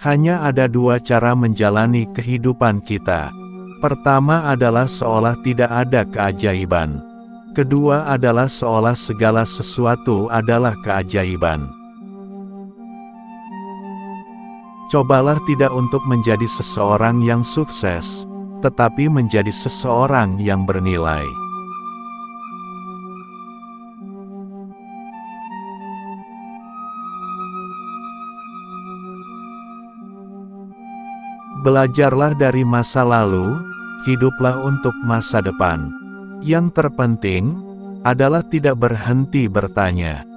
Hanya ada dua cara menjalani kehidupan kita. Pertama adalah seolah tidak ada keajaiban. Kedua adalah seolah segala sesuatu adalah keajaiban. Cobalah tidak untuk menjadi seseorang yang sukses, tetapi menjadi seseorang yang bernilai. Belajarlah dari masa lalu, hiduplah untuk masa depan. Yang terpenting adalah tidak berhenti bertanya.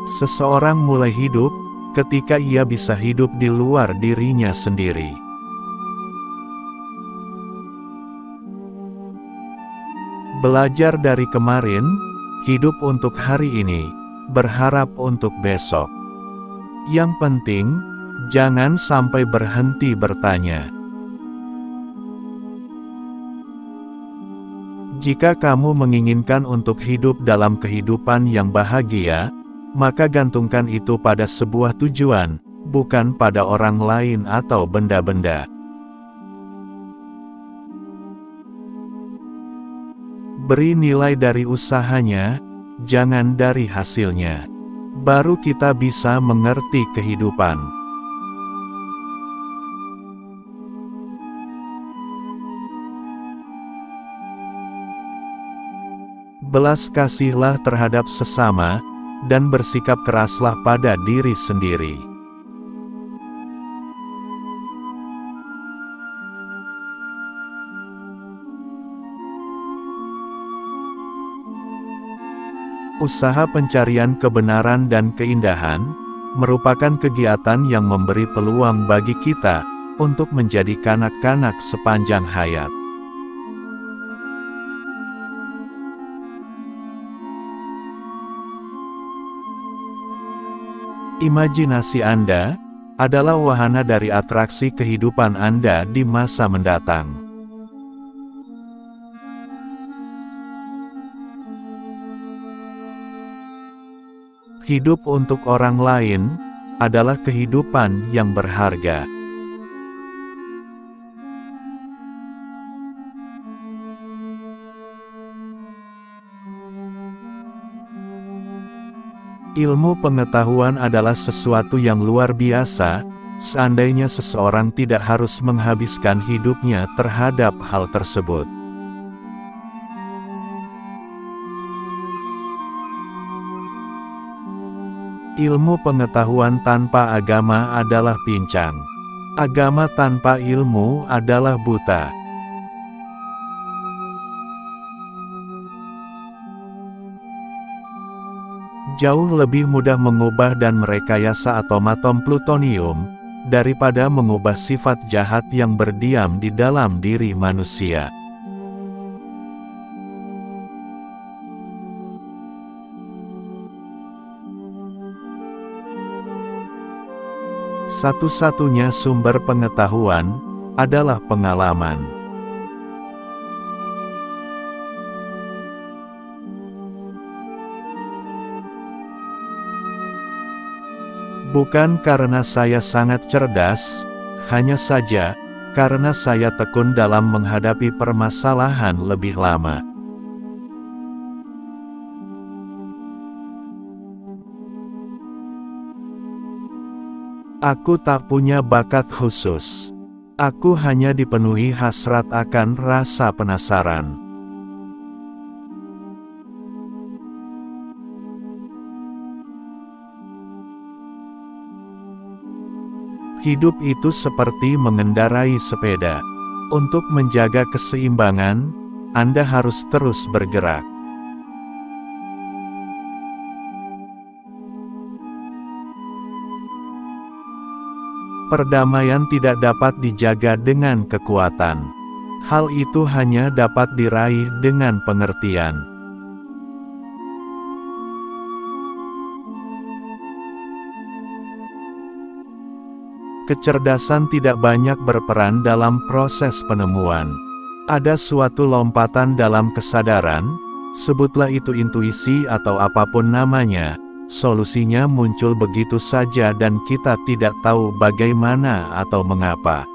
Seseorang mulai hidup ketika ia bisa hidup di luar dirinya sendiri. Belajar dari kemarin, hidup untuk hari ini, berharap untuk besok. Yang penting, jangan sampai berhenti bertanya. Jika kamu menginginkan untuk hidup dalam kehidupan yang bahagia, maka gantungkan itu pada sebuah tujuan, bukan pada orang lain atau benda-benda. Beri nilai dari usahanya, jangan dari hasilnya. Baru kita bisa mengerti kehidupan. Belas kasihlah terhadap sesama, dan bersikap keraslah pada diri sendiri. Usaha pencarian kebenaran dan keindahan merupakan kegiatan yang memberi peluang bagi kita untuk menjadi kanak-kanak sepanjang hayat. Imajinasi Anda adalah wahana dari atraksi kehidupan Anda di masa mendatang. Hidup untuk orang lain adalah kehidupan yang berharga. Ilmu pengetahuan adalah sesuatu yang luar biasa, seandainya seseorang tidak harus menghabiskan hidupnya terhadap hal tersebut. Ilmu pengetahuan tanpa agama adalah pincang. Agama tanpa ilmu adalah buta. Jauh lebih mudah mengubah dan merekayasa atom-atom plutonium, daripada mengubah sifat jahat yang berdiam di dalam diri manusia. Satu-satunya sumber pengetahuan adalah pengalaman. Bukan karena saya sangat cerdas, hanya saja karena saya tekun dalam menghadapi permasalahan lebih lama. Aku tak punya bakat khusus. Aku hanya dipenuhi hasrat akan rasa penasaran. Hidup itu seperti mengendarai sepeda. Untuk menjaga keseimbangan, Anda harus terus bergerak. Perdamaian tidak dapat dijaga dengan kekuatan. Hal itu hanya dapat diraih dengan pengertian. Kecerdasan tidak banyak berperan dalam proses penemuan. Ada suatu lompatan dalam kesadaran, sebutlah itu intuisi atau apapun namanya, solusinya muncul begitu saja dan kita tidak tahu bagaimana atau mengapa.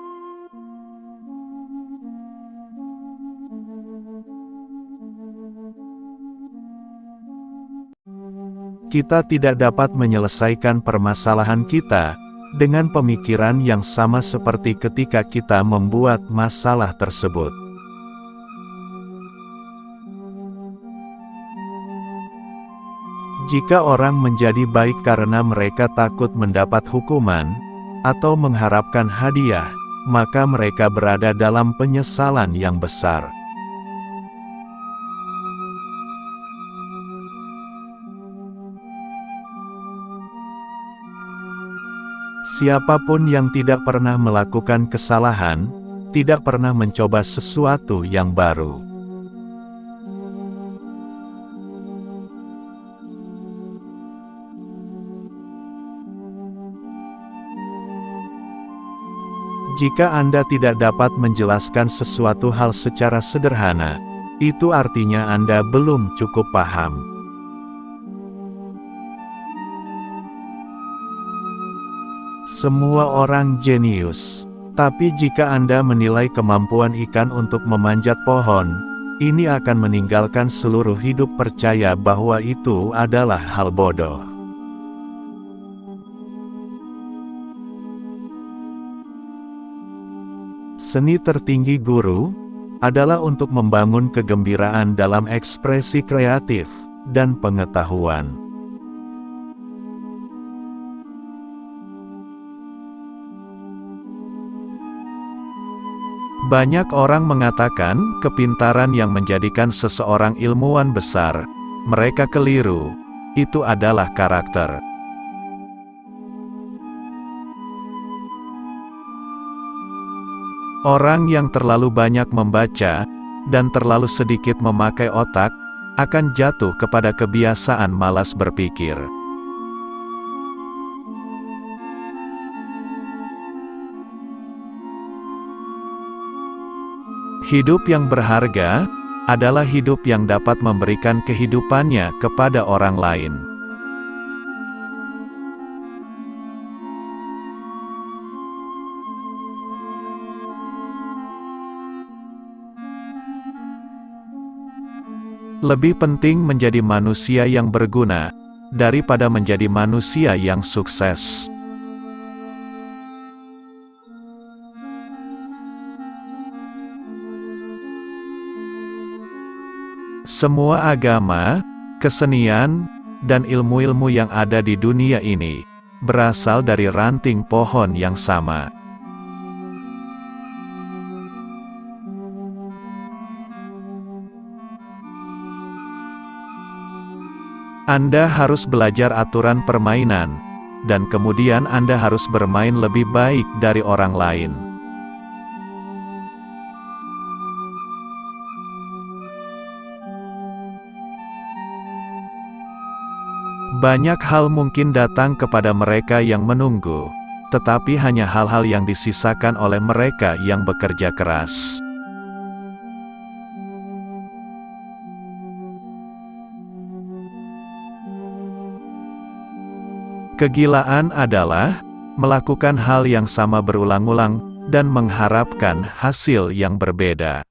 Kita tidak dapat menyelesaikan permasalahan kita dengan pemikiran yang sama seperti ketika kita membuat masalah tersebut. Jika orang menjadi baik karena mereka takut mendapat hukuman, atau mengharapkan hadiah, maka mereka berada dalam penyesalan yang besar. Siapapun yang tidak pernah melakukan kesalahan, tidak pernah mencoba sesuatu yang baru. Jika Anda tidak dapat menjelaskan sesuatu hal secara sederhana, itu artinya Anda belum cukup paham. Semua orang jenius. Tapi jika Anda menilai kemampuan ikan untuk memanjat pohon, ini akan meninggalkan seluruh hidup percaya bahwa itu adalah hal bodoh. Seni tertinggi guru adalah untuk membangun kegembiraan dalam ekspresi kreatif dan pengetahuan. Banyak orang mengatakan kepintaran yang menjadikan seseorang ilmuwan besar. Mereka keliru. Itu adalah karakter. Orang yang terlalu banyak membaca dan terlalu sedikit memakai otak akan jatuh kepada kebiasaan malas berpikir. Hidup yang berharga adalah hidup yang dapat memberikan kehidupannya kepada orang lain. Lebih penting menjadi manusia yang berguna daripada menjadi manusia yang sukses. Semua agama, kesenian, dan ilmu-ilmu yang ada di dunia ini berasal dari ranting pohon yang sama. Anda harus belajar aturan permainan, dan kemudian Anda harus bermain lebih baik dari orang lain. Banyak hal mungkin datang kepada mereka yang menunggu, tetapi hanya hal-hal yang disisakan oleh mereka yang bekerja keras. Kegilaan adalah melakukan hal yang sama berulang-ulang dan mengharapkan hasil yang berbeda.